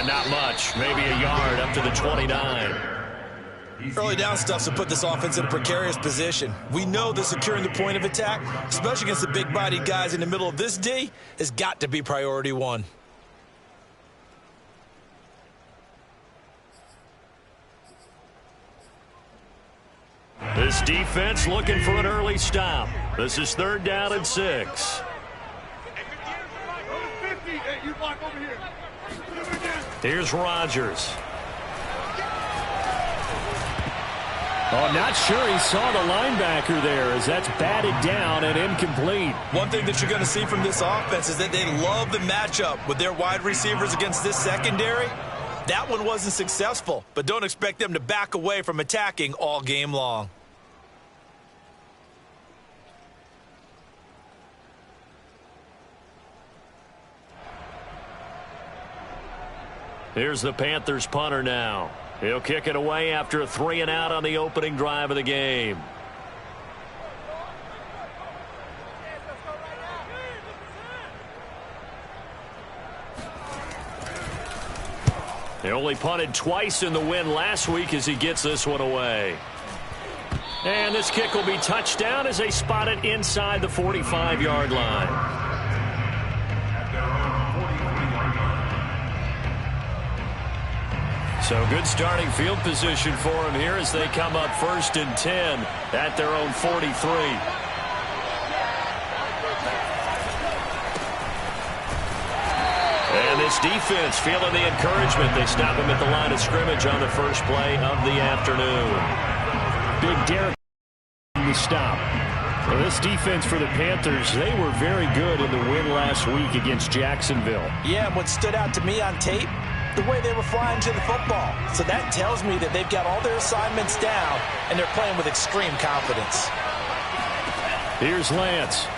And not much, maybe a yard up to the 29. Early down stuff to put this offense in a precarious position. We know that securing the point of attack, especially against the big-bodied guys in the middle of this D, has got to be priority one. This defense looking for an early stop. This is 3rd down and 6. Here's Rodgers. Oh, not sure he saw the linebacker there as that's batted down and incomplete. One thing that you're going to see from this offense is that they love the matchup with their wide receivers against this secondary. That one wasn't successful, but don't expect them to back away from attacking all game long. Here's the Panthers punter now. He'll kick it away after a 3-and-out on the opening drive of the game. They only punted twice in the win last week as he gets this one away. And this kick will be touchdown as they spot it inside the 45-yard line. So good starting field position for him here as they come up 1st and 10 at their own 43. And this defense feeling the encouragement. They stop him at the line of scrimmage on the first play of the afternoon. Big Derek the stop. Well, this defense for the Panthers, they were very good in the win last week against Jacksonville. Yeah, and what stood out to me on tape, the way they were flying to the football. So that tells me that they've got all their assignments down, and they're playing with extreme confidence. Here's Lance.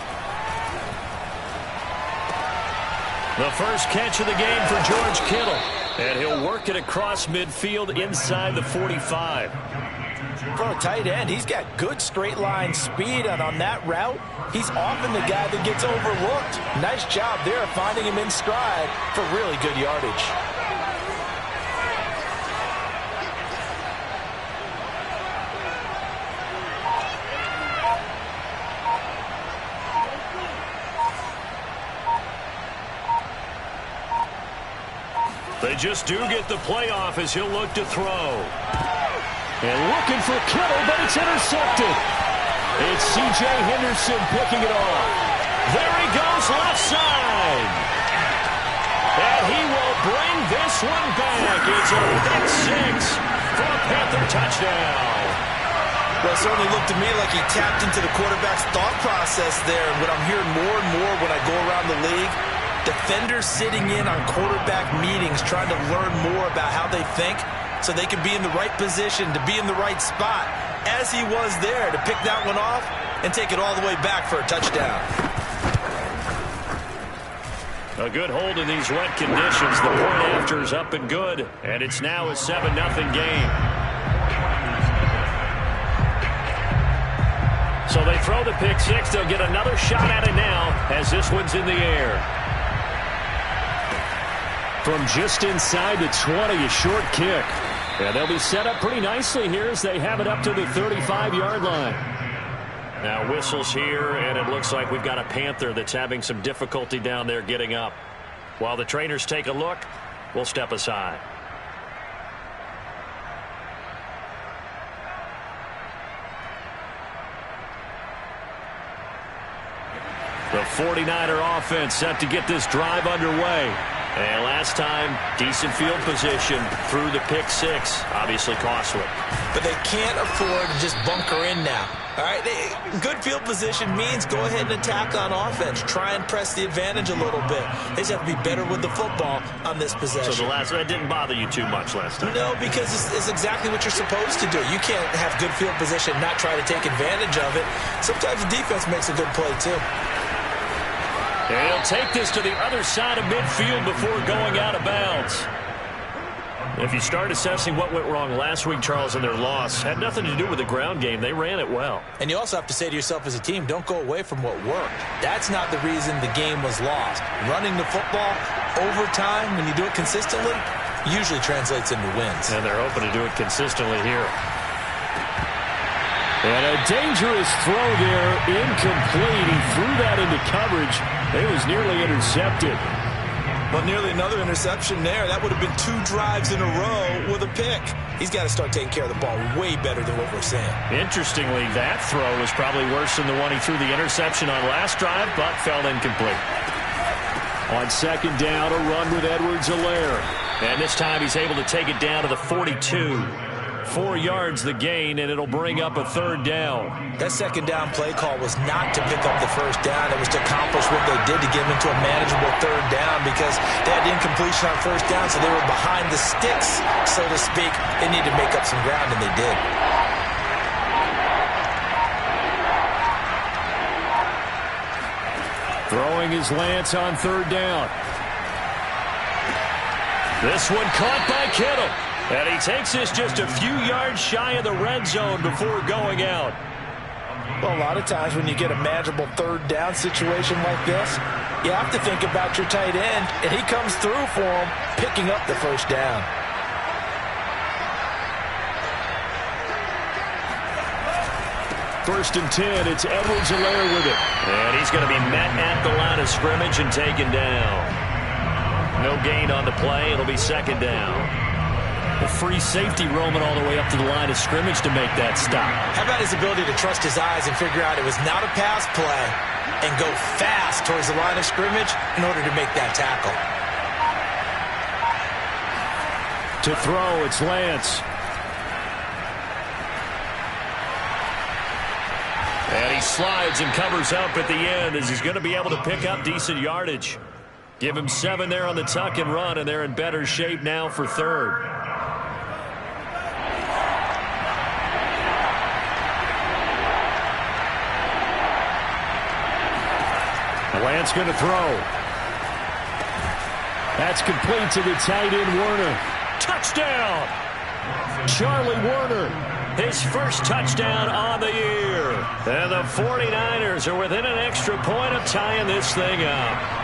The first catch of the game for George Kittle. And he'll work it across midfield inside the 45. For a tight end, he's got good straight line speed, and on that route, he's often the guy that gets overlooked. Nice job there finding him in stride for really good yardage. They just do get the playoff as he'll look to throw. And looking for Kittle, but it's intercepted. It's C.J. Henderson picking it off. There he goes left side. And he will bring this one back. It's a pick 6 for a Panther touchdown. Well, it certainly looked to me like he tapped into the quarterback's thought process there. And what I'm hearing more and more when I go around the league, defenders sitting in on quarterback meetings trying to learn more about how they think so they can be in the right position to be in the right spot, as he was there to pick that one off and take it all the way back for a touchdown. A good hold in these wet conditions. The point after is up and good, and it's now a 7-0 game. So they throw the pick 6. They'll get another shot at it now as this one's in the air. From just inside the 20, a short kick. And they'll be set up pretty nicely here as they have it up to the 35-yard line. Now whistles here, and it looks like we've got a Panther that's having some difficulty down there getting up. While the trainers take a look, we'll step aside. The 49er offense set to get this drive underway. And last time, decent field position through the pick 6, obviously costly. But they can't afford to just bunker in now. All right, good field position means go ahead and attack on offense. Try and press the advantage a little bit. They just have to be better with the football on this possession. So the last one didn't bother you too much last time? No, because it's exactly what you're supposed to do. You can't have good field position and not try to take advantage of it. Sometimes the defense makes a good play, too. And he'll take this to the other side of midfield before going out of bounds. If you start assessing what went wrong last week, Charles, in their loss, had nothing to do with the ground game. They ran it well. And you also have to say to yourself as a team, don't go away from what worked. That's not the reason the game was lost. Running the football over time, when you do it consistently, usually translates into wins. And they're hoping to do it consistently here. And a dangerous throw there, incomplete. He threw that into coverage. It was nearly intercepted. But nearly another interception there. That would have been 2 drives in a row with a pick. He's got to start taking care of the ball way better than what we're saying. Interestingly, that throw was probably worse than the one he threw the interception on last drive, but fell incomplete. On second down, a run with Edwards-Helaire. And this time he's able to take it down to the 42. 4 yards the gain, and it'll bring up a third down. That second down play call was not to pick up the first down. It was to accomplish what they did to get them into a manageable third down because they had incompletion on first down, so they were behind the sticks, so to speak. They needed to make up some ground, and they did. Throwing is Lance on third down. This one caught by Kittle. And he takes this just a few yards shy of the red zone before going out. Well, a lot of times when you get a manageable third down situation like this, you have to think about your tight end, and he comes through for him, picking up the first down. First and 10, it's Edwards-Helaire with it. And he's going to be met at the line of scrimmage and taken down. No gain on the play. It'll be second down. A free safety roaming all the way up to the line of scrimmage to make that stop. How about his ability to trust his eyes and figure out it was not a pass play and go fast towards the line of scrimmage in order to make that tackle. To throw, it's Lance. And he slides and covers up at the end as he's going to be able to pick up decent yardage. Give him 7 there on the tuck and run, and they're in better shape now for third. Lance going to throw. That's complete to the tight end, Werner. Touchdown! Charlie Werner, his first touchdown on the year. And the 49ers are within an extra point of tying this thing up.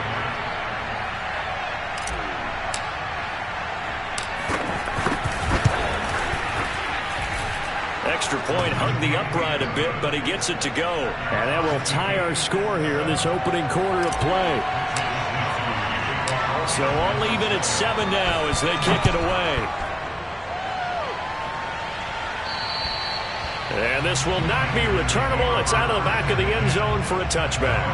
Extra point hugged the upright a bit, but he gets it to go. And that will tie our score here in this opening quarter of play. So all even at 7 now as they kick it away. And this will not be returnable. It's out of the back of the end zone for a touchback.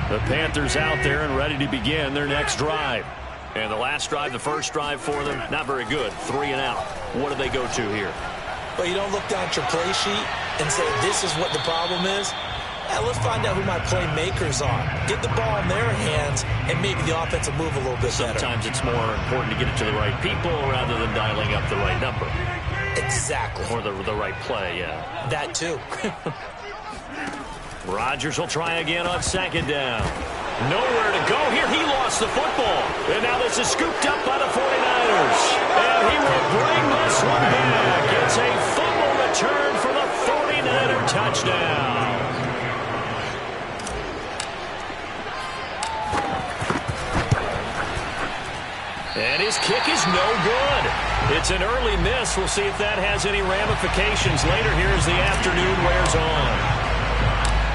The Panthers out there and ready to begin their next drive. And the last drive, the first drive for them, not very good. 3 and out. What do they go to here? Well, you don't look down at your play sheet and say, this is what the problem is. Let's find out who my playmakers are. Get the ball in their hands, and maybe the offense will move a little bit better. Sometimes it's more important to get it to the right people rather than dialing up the right number. Exactly. Or the right play, yeah. That too. Rodgers will try again on second down. Nowhere to go here. He lost the football. And now this is scooped up by the 49ers. And he will bring this one back. It's a fumble return for the 49er touchdown. And his kick is no good. It's an early miss. We'll see if that has any ramifications later here as the afternoon wears on.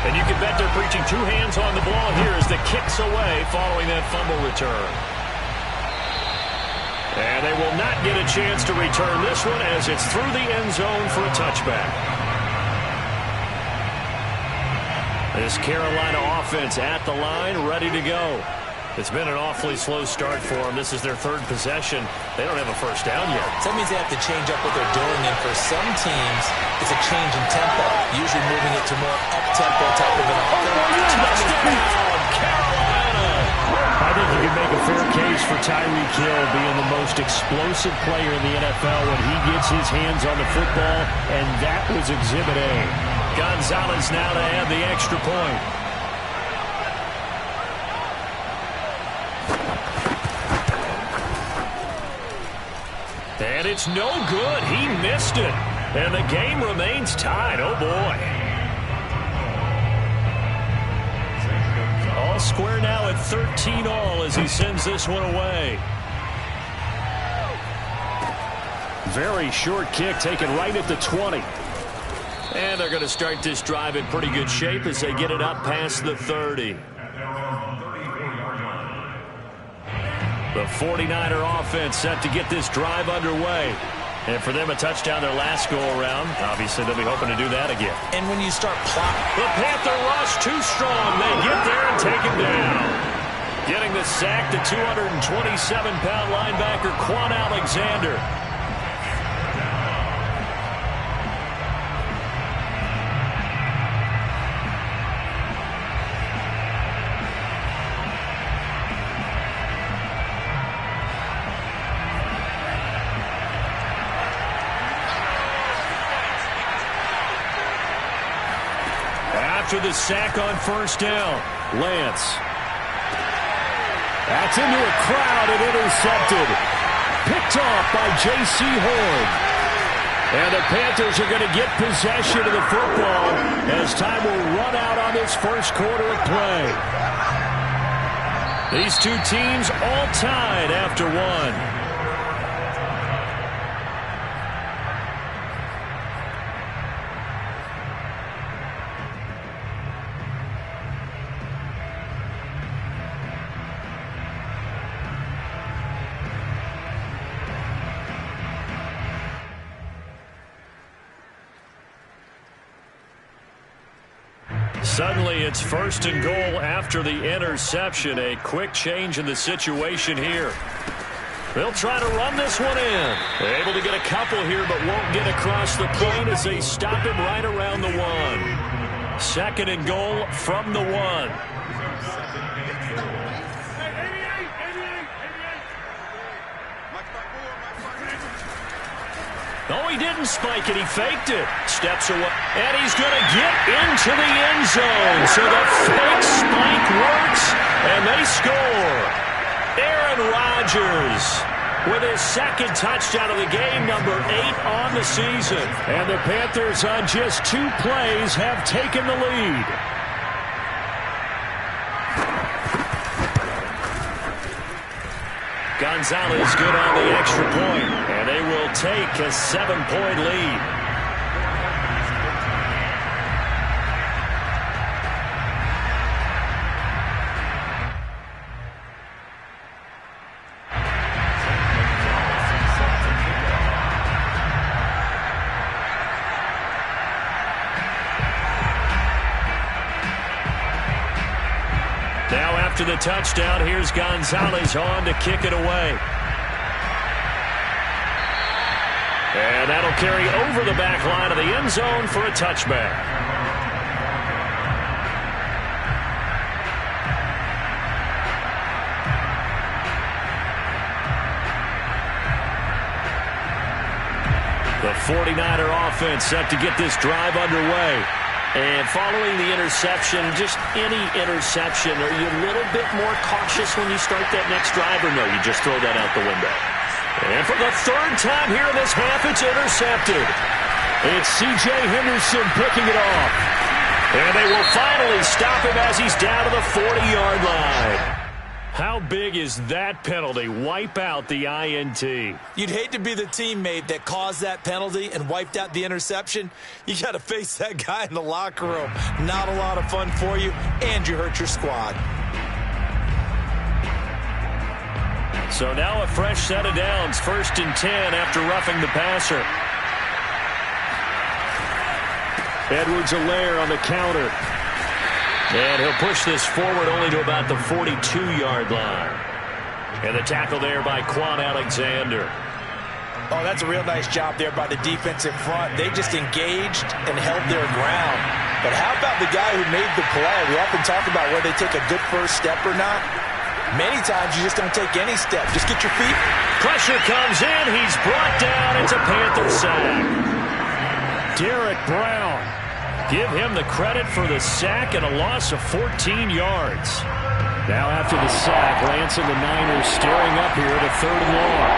And you can bet they're preaching 2 hands on the ball here as the kick's away following that fumble return. And they will not get a chance to return this one as it's through the end zone for a touchback. This Carolina offense at the line, ready to go. It's been an awfully slow start for them. This is their 3rd possession. They don't have a first down yet. So that means they have to change up what they're doing, and for some teams, it's a change in tempo, usually moving it to more up-tempo type of an offense. Touchdown, Carolina! I think you can make a fair case for Tyreek Hill being the most explosive player in the NFL when he gets his hands on the football, and that was Exhibit A. Gonzalez now to add the extra point. And it's no good. He missed it. And the game remains tied. Oh, boy. All square now at 13 all as he sends this one away. Very short kick taken right at the 20. And they're going to start this drive in pretty good shape as they get it up past the 30. The 49er offense set to get this drive underway. And for them, a touchdown their last go-around. Obviously, they'll be hoping to do that again. And when you start plotting. The Panther rush too strong. They get there and take him down. Getting the sack, the 227-pound linebacker, Quan Alexander. After the sack on first down, Lance. That's into a crowd and intercepted. Picked off by J.C. Horn. And the Panthers are going to get possession of the football as time will run out on this first quarter of play. These two teams all tied after one. Suddenly, it's first and goal after the interception. A quick change in the situation here. They'll try to run this one in. They're able to get a couple here, but won't get across the plane as they stop him right around the 1. Second and goal from the 1. No, he didn't spike it. He faked it. Steps away. And he's going to get into the end zone. So the fake spike works, and they score. Aaron Rodgers with his second touchdown of the game, number 8 on the season. And the Panthers on just 2 plays have taken the lead. Gonzalez good on the extra point, and they will take a 7-point lead. Now after the touchdown, here's Gonzalez on to kick it away. And that'll carry over the back line of the end zone for a touchback. The 49er offense set to get this drive underway. And following the interception, just any interception, are you a little bit more cautious when you start that next drive, or no, you just throw that out the window? And for the 3rd time here in this half, it's intercepted. It's C.J. Henderson picking it off. And they will finally stop him as he's down to the 40-yard line. How big is that penalty? Wipe out the INT. You'd hate to be the teammate that caused that penalty and wiped out the interception. You got to face that guy in the locker room. Not a lot of fun for you, and you hurt your squad. So now a fresh set of downs. 1st and 10 after roughing the passer. Edwards-Helaire on the counter. And he'll push this forward only to about the 42-yard line. And the tackle there by Quan Alexander. Oh, that's a real nice job there by the defensive front. They just engaged and held their ground. But how about the guy who made the play? We often talk about whether they take a good first step or not. Many times you just don't take any step. Just get your feet. Pressure comes in. He's brought down. It's a Panther sack. Derek Brown. Give him the credit for the sack and a loss of 14 yards. Now after the sack, Lance and the Niners staring up here to 3rd and long.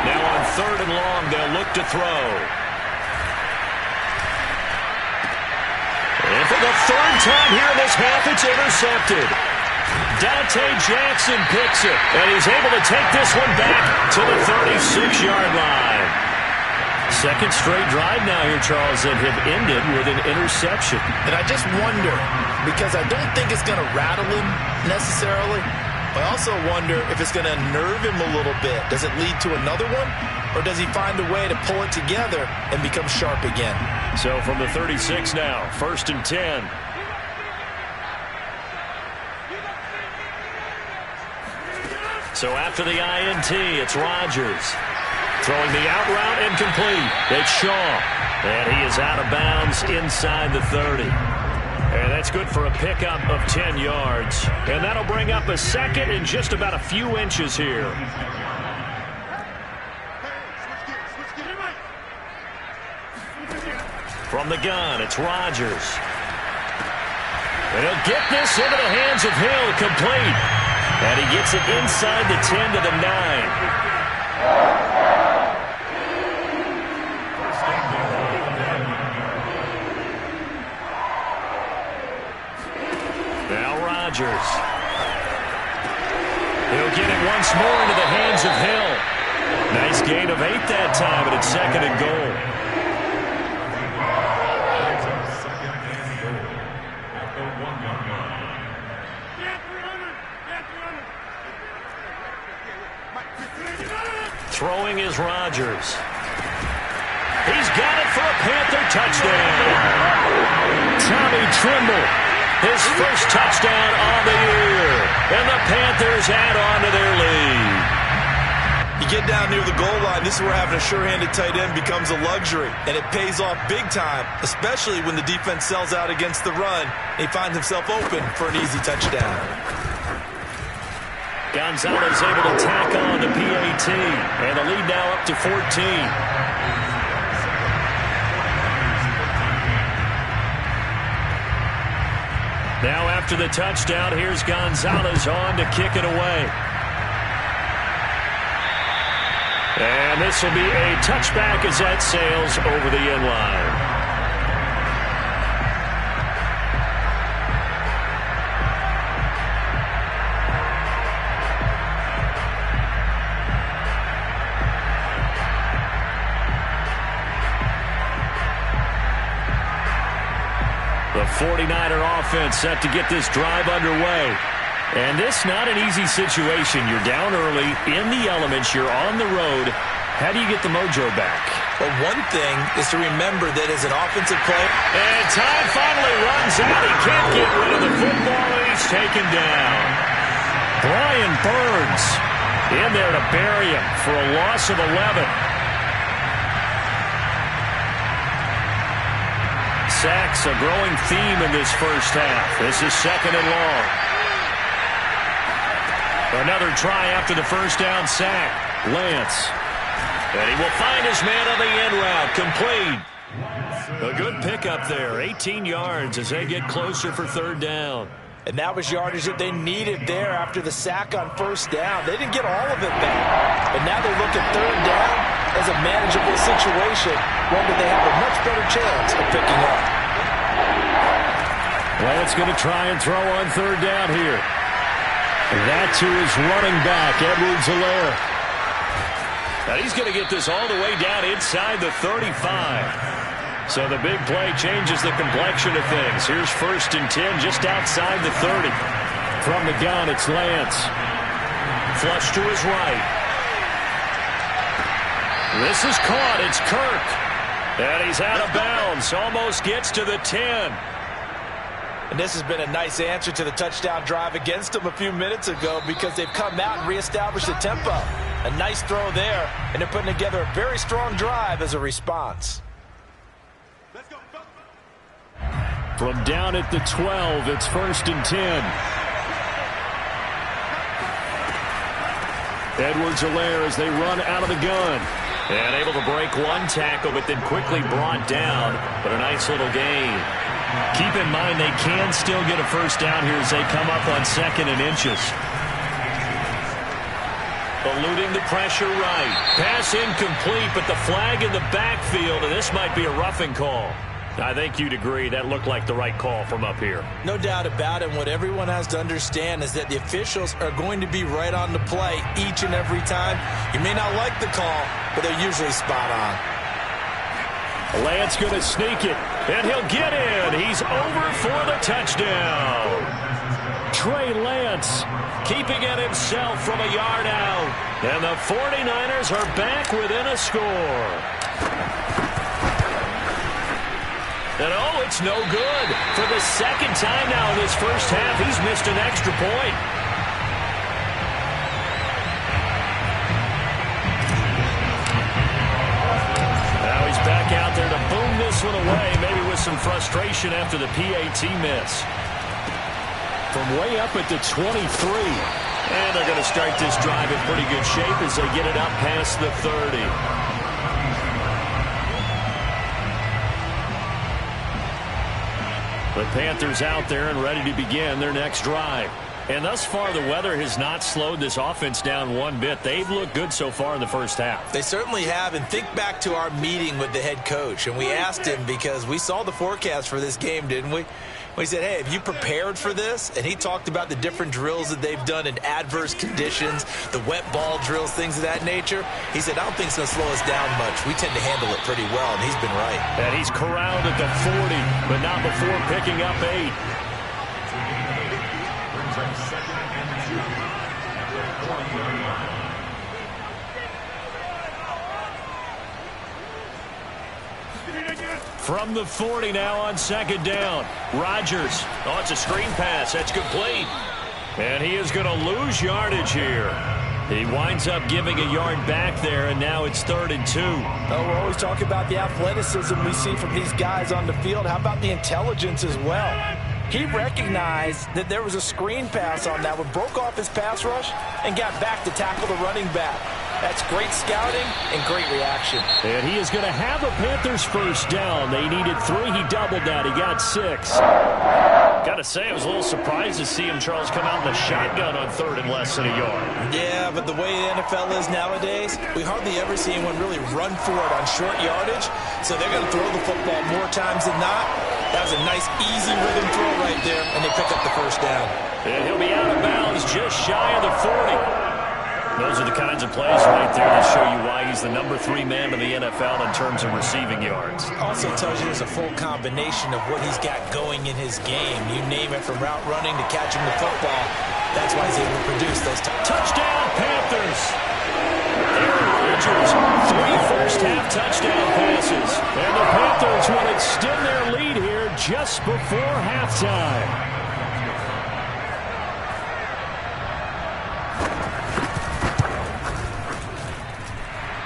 Now on 3rd and long, they'll look to throw. And for time here in this half. It's intercepted. Dante Jackson picks it, and he's able to take this one back to the 36-yard line. Second straight drive now here, Charles, that have ended with an interception. And I just wonder, because I don't think it's going to rattle him necessarily, I also wonder if it's going to nerve him a little bit. Does it lead to another one, or does he find a way to pull it together and become sharp again? So from the 36 now, 1st and 10. So after the INT, it's Rodgers. Throwing the out route and complete. It's Shaw. And he is out of bounds inside the 30. And that's good for a pickup of 10 yards. And that'll bring up a second and just about a few inches here. From the gun, it's Rodgers. And he'll get this into the hands of Hill, complete. And he gets it inside the 10 to the 9. Now Rodgers. He'll get it once more into the hands of Hill. Nice gain of 8 that time, and it's 2nd and goal. Throwing is Rodgers. He's got it for a Panther touchdown. Tommy Tremble, his first touchdown on the year. And the Panthers add on to their lead. You get down near the goal line, this is where having a sure-handed tight end becomes a luxury. And it pays off big time, especially when the defense sells out against the run. He finds himself open for an easy touchdown. Gonzalez able to tack on the PAT, and the lead now up to 14. Now after the touchdown, here's Gonzalez on to kick it away. And this will be a touchback as that sails over the end line. The 49er offense set to get this drive underway. And this not an easy situation. You're down early, in the elements, you're on the road. How do you get the mojo back? Well, one thing is to remember that as an offensive player... And time finally runs out. He can't get rid of the football, and he's taken down. Brian Burns in there to bury him for a loss of 11. Sacks a growing theme in this first half. This is 2nd and long. Another try after the first down sack. Lance. And he will find his man on the end route. Complete. A good pickup there. 18 yards as they get closer for 3rd down. And that was yardage that they needed there after the sack on 1st down. They didn't get all of it back. But now they look at 3rd down as a manageable situation, one that they have a much better chance of picking up. Lance going to try and throw on 3rd down here. That to his running back, Edwards-Helaire. Now he's going to get this all the way down inside the 35. So the big play changes the complexion of things. Here's 1st and 10 just outside the 30. From the gun, it's Lance. Flush to his right. This is caught. It's Kirk. And he's out of bounds. Almost gets to the 10. And this has been a nice answer to the touchdown drive against them a few minutes ago because they've come out and reestablished the tempo. A nice throw there, and they're putting together a very strong drive as a response. From down at the 12, it's 1st and 10. Edwards-Helaire as they run out of the gun. And able to break one tackle, but then quickly brought down. But a nice little gain. Keep in mind they can still get a first down here as they come up on 2nd and inches. Eluding the pressure right. Pass incomplete, but the flag in the backfield, and this might be a roughing call. I think you'd agree that looked like the right call from up here. No doubt about it. And what everyone has to understand is that the officials are going to be right on the play each and every time. You may not like the call, but they're usually spot on. Lance going to sneak it, and he'll get in. He's over for the touchdown. Trey Lance keeping it himself from a yard out. And the 49ers are back within a score. And oh, it's no good. For the second time now in this first half, he's missed an extra point. Now he's back out there to boom this one away, maybe with some frustration after the PAT miss. From way up at the 23. And they're going to start this drive in pretty good shape as they get it up past the 30. The Panthers out there and ready to begin their next drive. And thus far, the weather has not slowed this offense down one bit. They've looked good so far in the first half. They certainly have. And think back to our meeting with the head coach. And we asked him, because we saw the forecast for this game, didn't we? We said, hey, have you prepared for this? And he talked about the different drills that they've done in adverse conditions, the wet ball drills, things of that nature. He said, I don't think it's going to slow us down much. We tend to handle it pretty well, and he's been right. And he's corralled at the 40, but not before picking up 8. From the 40 now on second down. Rodgers. Oh, it's a screen pass. That's complete. And he is going to lose yardage here. He winds up giving a yard back there, and now it's 3rd and 2. Oh, we're always talking about the athleticism we see from these guys on the field. How about the intelligence as well? He recognized that there was a screen pass on that one, broke off his pass rush, and got back to tackle the running back. That's great scouting and great reaction. And he is going to have a Panthers first down. They needed 3. He doubled that. He got 6. Got to say, I was a little surprised to see him, Charles, come out in the shotgun on 3rd and less than a yard. Yeah, but the way the NFL is nowadays, we hardly ever see anyone really run for it on short yardage. So they're going to throw the football more times than not. That was a nice, easy rhythm throw right there, and they pick up the first down. And he'll be out of bounds just shy of the 40. Those are the kinds of plays right there that show you why he's the number 3 man in the NFL in terms of receiving yards. Also tells you there's a full combination of what he's got going in his game. You name it, from route running to catching the football. That's why he's able to produce those touchdown Panthers. Aaron Rodgers, 3 first-half touchdown passes. And the Panthers will extend their lead here just before halftime.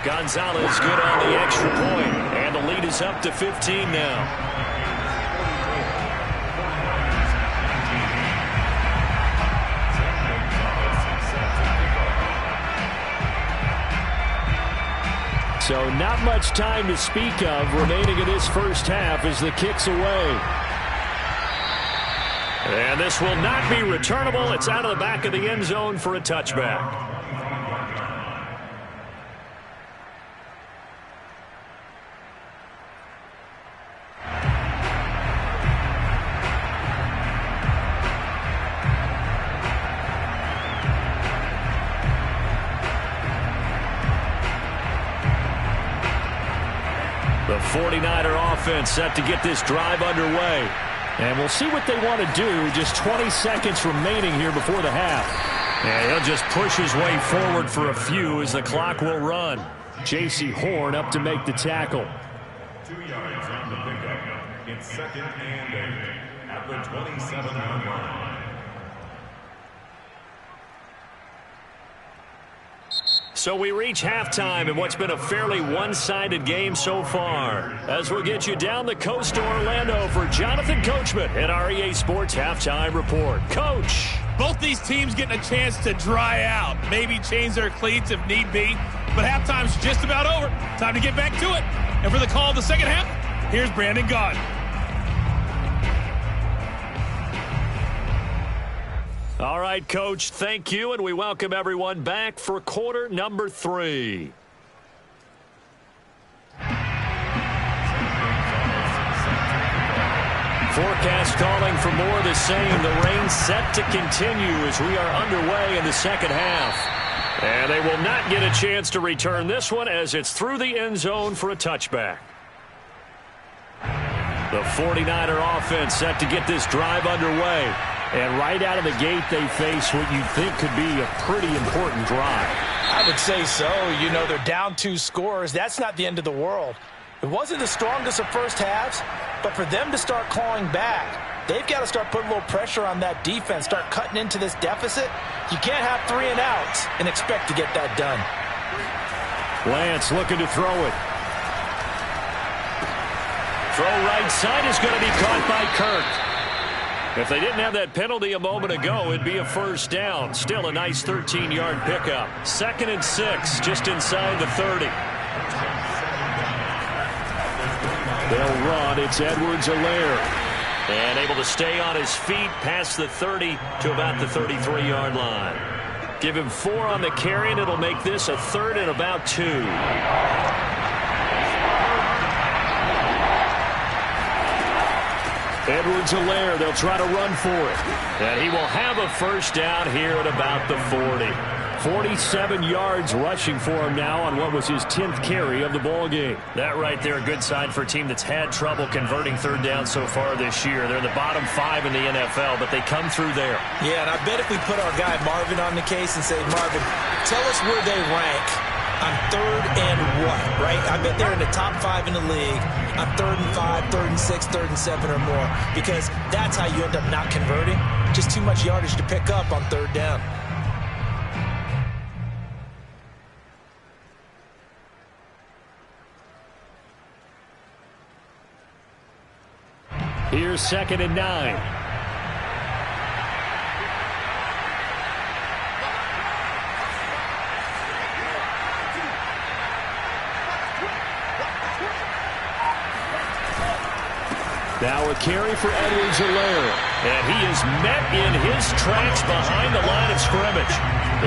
Gonzalez good on the extra point, and the lead is up to 15 now. So not much time to speak of remaining in this first half as the kick's away. And this will not be returnable. It's out of the back of the end zone for a touchback. The 49er offense set to get this drive underway. And we'll see what they want to do. Just 20 seconds remaining here before the half. And he'll just push his way forward for a few as the clock will run. J.C. Horn up to make the tackle. 2 yards on the pickup. It's 2nd and 8 at the 27-yard line. So we reach halftime in what's been a fairly one-sided game so far. As we'll get you down the coast to Orlando for Jonathan Coachman at our EA Sports Halftime Report. Coach. Both these teams getting a chance to dry out, maybe change their cleats if need be. But halftime's just about over. Time to get back to it. And for the call of the second half, here's Brandon Gaudin. All right, Coach, thank you, and we welcome everyone back for quarter number 3. Forecast calling for more of the same. The rain set to continue as we are underway in the second half. And they will not get a chance to return this one as it's through the end zone for a touchback. The 49er offense set to get this drive underway. And right out of the gate, they face what you think could be a pretty important drive. I would say so. You know, they're down 2 scores. That's not the end of the world. It wasn't the strongest of first halves, but for them to start clawing back, they've got to start putting a little pressure on that defense, start cutting into this deficit. You can't have 3 and outs and expect to get that done. Lance looking to throw it. Throw right side is going to be caught by Kirk. If they didn't have that penalty a moment ago, it'd be a first down. Still a nice 13-yard pickup. 2nd and 6, just inside the 30. They'll run. It's Edwards-Helaire. And able to stay on his feet past the 30 to about the 33-yard line. Give him 4 on the carry, and it'll make this a 3rd and about 2. Edwards-Helaire, they'll try to run for it. And he will have a first down here at about the 40. 47 yards rushing for him now on what was his 10th carry of the ball game. That right there, a good sign for a team that's had trouble converting third down so far this year. They're the bottom 5 in the NFL, but they come through there. Yeah, and I bet if we put our guy Marvin on the case and say, Marvin, tell us where they rank on 3rd and what, right? I bet they're in the top 5 in the league on 3rd and 5, 3rd and 6, 3rd and 7 or more, because that's how you end up not converting. Just too much yardage to pick up on 3rd down. Here's 2nd and 9. Now a carry for Edwards-Helaire. And he is met in his tracks behind the line of scrimmage.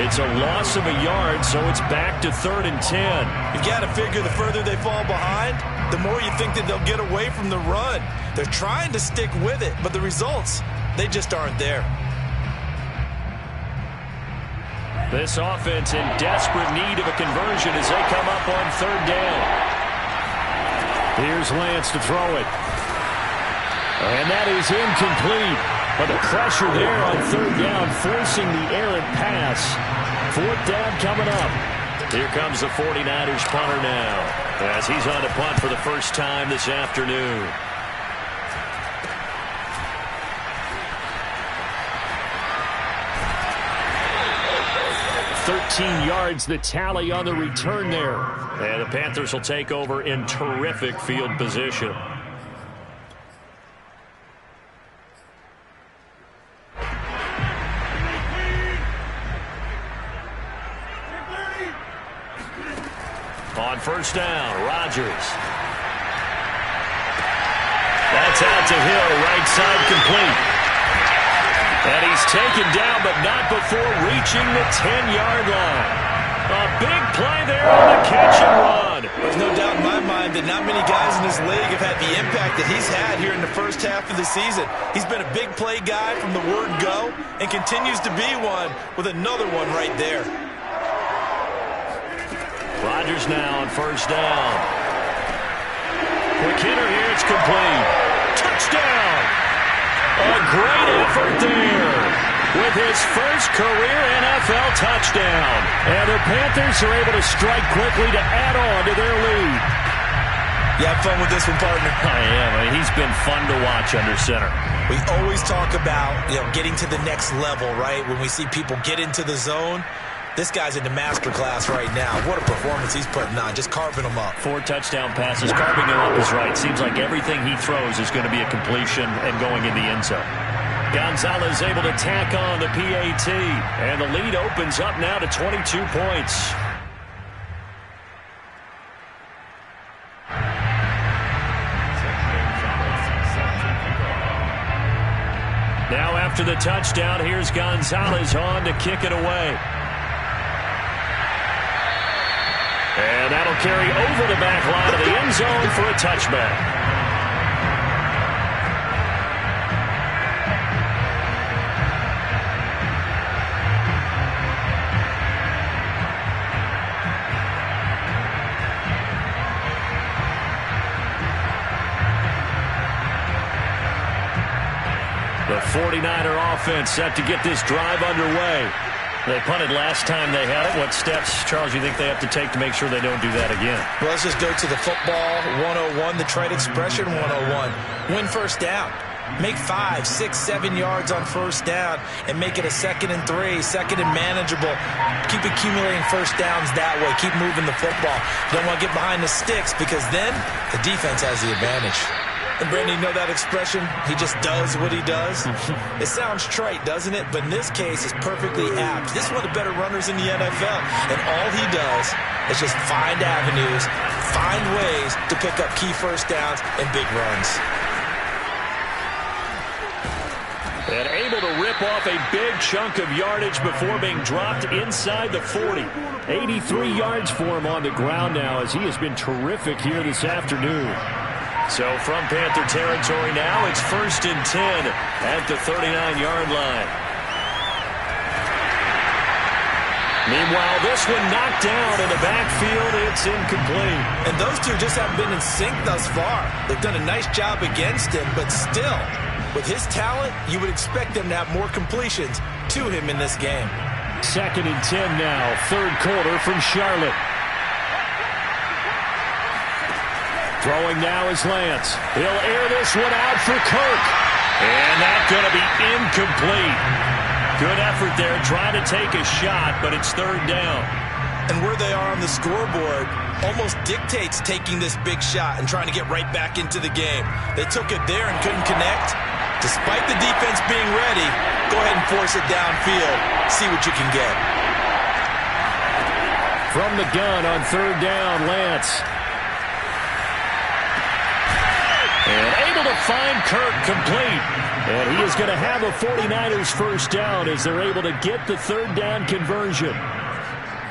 It's a loss of a yard, so it's back to 3rd and 10. You've got to figure the further they fall behind, the more you think that they'll get away from the run. They're trying to stick with it, but the results, they just aren't there. This offense in desperate need of a conversion as they come up on 3rd down. Here's Lance to throw it. And that is incomplete. But the pressure there on 3rd down, forcing the errant pass. 4th down coming up. Here comes the 49ers punter now, as he's on to punt for the first time this afternoon. $13 yards the tally on the return there. And the Panthers will take over in terrific field position. On 1st down, Rodgers. That's out to Hill, right side complete. And he's taken down, but not before reaching the 10-yard line. A big play there on the catch and run. There's no doubt in my mind that not many guys in this league have had the impact that he's had here in the first half of the season. He's been a big play guy from the word go and continues to be one with another one right there. Rodgers now on 1st down. Quick hitter here, it's complete. Touchdown! A great effort there with his first career NFL touchdown. And the Panthers are able to strike quickly to add on to their lead. You have fun with this one, partner? I am. I mean, he's been fun to watch under center. We always talk about, getting to the next level, right? When we see people get into the zone, this guy's in the master class right now. What a performance he's putting on, just carving them up. 4 touchdown passes. Carving them up is right. Seems like everything he throws is going to be a completion and going in the end zone. Gonzalez able to tack on the PAT. And the lead opens up now to 22 points. Now after the touchdown, here's Gonzalez on to kick it away. And that'll carry over the back line of the end zone for a touchback. The 49er offense set to get this drive underway. They punted last time they had it. What steps, Charles, you think they have to take to make sure they don't do that again? Well, let's just go to the football 101, the trade expression 101. Win first down. Make 5, 6, 7 yards on first down and make it a 2nd and 3, 2nd and manageable. Keep accumulating first downs that way. Keep moving the football. You don't want to get behind the sticks because then the defense has the advantage. And Brandon, you know that expression? He just does what he does. It sounds trite, doesn't it? But in this case, it's perfectly apt. This is one of the better runners in the NFL. And all he does is just find avenues, find ways to pick up key first downs and big runs. And able to rip off a big chunk of yardage before being dropped inside the 40. 83 yards for him on the ground now as he has been terrific here this afternoon. So from Panther territory now, it's 1st and 10 at the 39-yard line. Meanwhile, this one knocked down in the backfield. It's incomplete. And those two just haven't been in sync thus far. They've done a nice job against him, but still, with his talent, you would expect them to have more completions to him in this game. 2nd and 10 now, 3rd quarter from Charlotte. Throwing now is Lance. He'll air this one out for Kirk. And that's going to be incomplete. Good effort there trying to take a shot, but it's 3rd down. And where they are on the scoreboard almost dictates taking this big shot and trying to get right back into the game. They took it there and couldn't connect. Despite the defense being ready, go ahead and force it downfield. See what you can get. From the gun on 3rd down, Lance. And able to find Kirk complete. And he is going to have a 49ers first down as they're able to get the 3rd down conversion.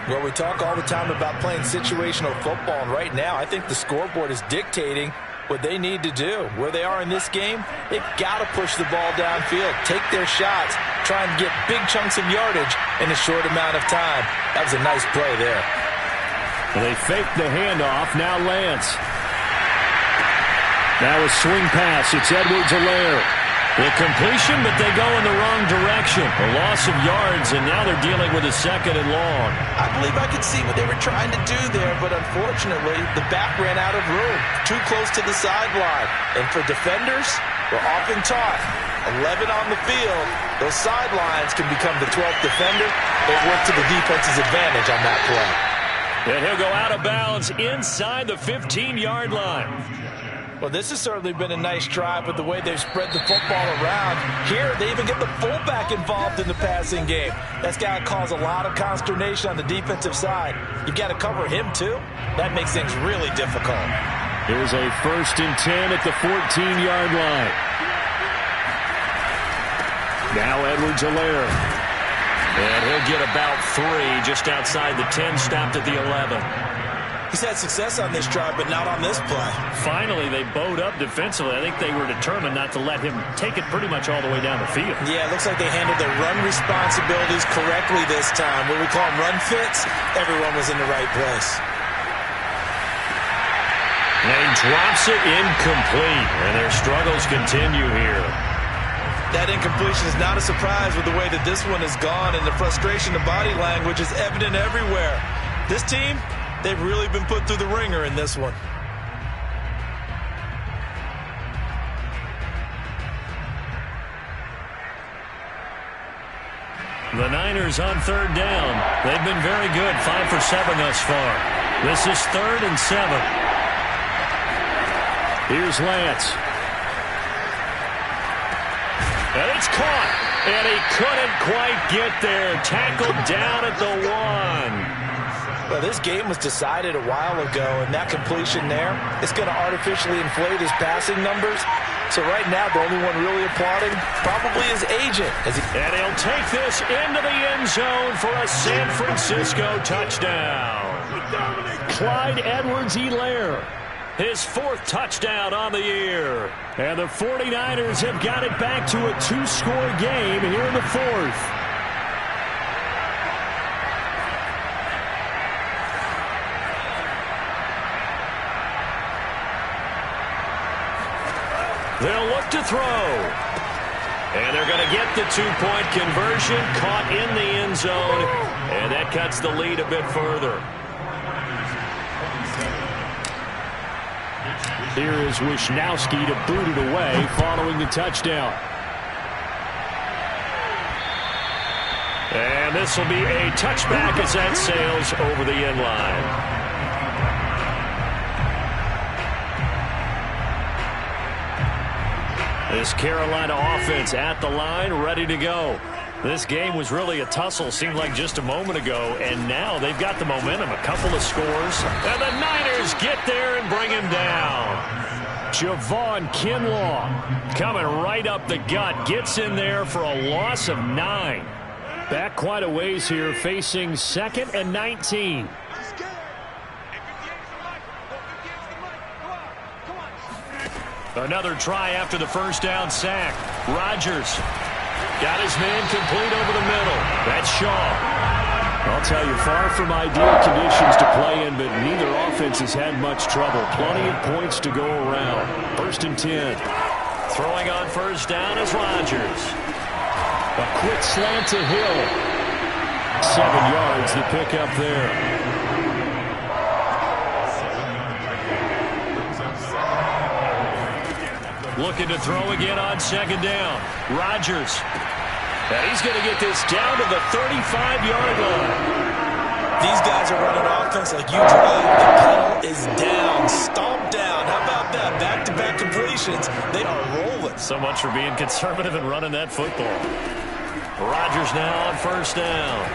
Well, we talk all the time about playing situational football, and right now I think the scoreboard is dictating what they need to do. Where they are in this game, they've got to push the ball downfield, take their shots, try and get big chunks of yardage in a short amount of time. That was a nice play there. They fake the handoff. Now Lance. Now a swing pass. It's Edwards-Helaire. The completion, but they go in the wrong direction. A loss of yards, and now they're dealing with a 2nd and long. I believe I could see what they were trying to do there, but unfortunately, the back ran out of room. Too close to the sideline. And for defenders, we're often taught, 11 on the field, those sidelines can become the 12th defender. They work to the defense's advantage on that play. And he'll go out of bounds inside the 15-yard line. Well, this has certainly been a nice drive with the way they've spread the football around. Here, they even get the fullback involved in the passing game. That's got to cause a lot of consternation on the defensive side. You've got to cover him, too. That makes things really difficult. Here's a 1st and 10 at the 14-yard line. Now Edwards-Helaire. And he'll get about 3 just outside the 10, stopped at the 11. He's had success on this drive, but not on this play. Finally, they bowed up defensively. I think they were determined not to let him take it pretty much all the way down the field. Yeah, it looks like they handled their run responsibilities correctly this time. What we call them run fits, everyone was in the right place. And he drops it incomplete, and their struggles continue here. That incompletion is not a surprise with the way that this one has gone, and the frustration, the body language is evident everywhere. This team, they've really been put through the ringer in this one. The Niners on 3rd down. They've been very good, 5 for 7 thus far. This is 3rd and 7. Here's Lance. And it's caught. And he couldn't quite get there. Tackled down at the 1. Well, this game was decided a while ago, and that completion there is going to artificially inflate his passing numbers. So right now, the only one really applauding probably his agent. And he'll take this into the end zone for a San Francisco touchdown. Clyde Edwards-Helaire. His 4th touchdown on the year. And the 49ers have got it back to a 2-score game here in the 4th. They'll look to throw. And they're going to get the two-point conversion, caught in the end zone, and that cuts the lead a bit further. Here is Wisnowski to boot it away following the touchdown. And this will be a touchback as that sails over the end line. This Carolina offense at the line, ready to go. This game was really a tussle, seemed like just a moment ago, and now they've got the momentum, a couple of scores, and the Niners get there and bring him down. Javon Kinlaw coming right up the gut, gets in there for a loss of 9. Back quite a ways here, facing 2nd and 19. Another try after the first down sack. Rodgers got his man complete over the middle. That's Shaw. I'll tell you, far from ideal conditions to play in, but neither offense has had much trouble. Plenty of points to go around. 1st and 10. Throwing on first down is Rodgers. A quick slant to Hill. 7 yards, the pickup there. Looking to throw again on 2nd down. Rodgers. And he's going to get this down to the 35-yard line. These guys are running offense like you drive. The pedal is down. Stomp down. How about that? Back-to-back completions. They are rolling. So much for being conservative and running that football. Rodgers now on first down.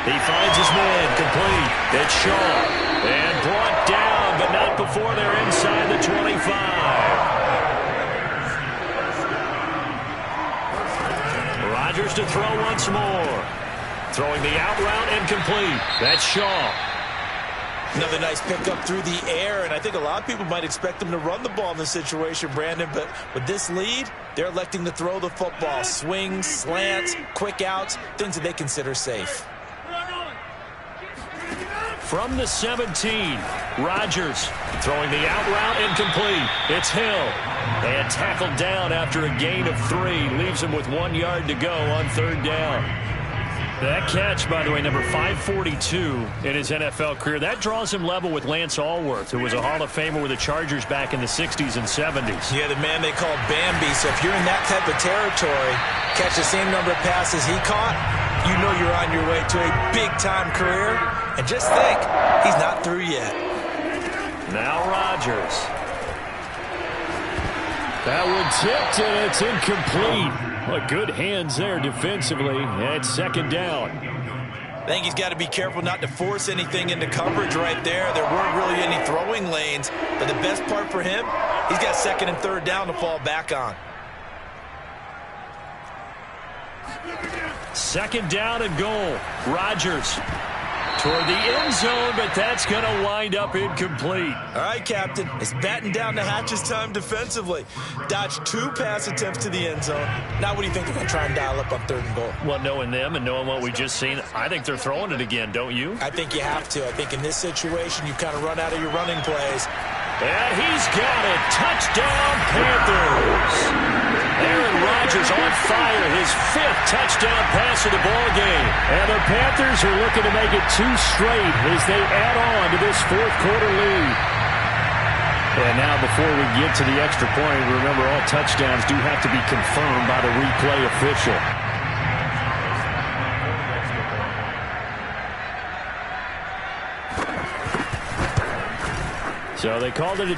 He finds his man complete. It's Shaw. And brought down, but not before they're inside the 25. Rodgers to throw once more. Throwing the out route and complete. That's Shaw. Another nice pickup through the air, and I think a lot of people might expect them to run the ball in this situation, Brandon, but with this lead, they're electing to throw the football. Swings, slants, quick outs, things that they consider safe. From the 17, Rodgers throwing the out route and complete. It's Hill. And tackled down after a gain of 3. Leaves him with 1 yard to go on 3rd down. That catch, by the way, number 542 in his NFL career, that draws him level with Lance Allworth, who was a Hall of Famer with the Chargers back in the 60s and 70s. Yeah, the man they call Bambi. So if you're in that type of territory, catch the same number of passes he caught, you know you're on your way to a big-time career. And just think, he's not through yet. Now Rodgers. That one tipped, and it's incomplete. Well, good hands there defensively. It's 2nd down. I think he's got to be careful not to force anything into coverage right there. There weren't really any throwing lanes. But the best part for him, he's got 2nd and 3rd down to fall back on. 2nd down and goal. Rodgers toward the end zone, but that's going to wind up incomplete. All right, Captain. It's batting down the hatches time defensively. Dodged 2 pass attempts to the end zone. Now what do you think they're going to try and dial up on 3rd and goal? Well, knowing them and knowing what we just seen, I think they're throwing it again, don't you? I think you have to. I think in this situation, you kind of run out of your running plays. And he's got it. Touchdown, Panthers. Aaron Rodgers on fire, his 5th touchdown pass of the ball game. And the Panthers are looking to make it 2 straight as they add on to this 4th quarter lead. And now before we get to the extra point, remember all touchdowns do have to be confirmed by the replay official. So they called it a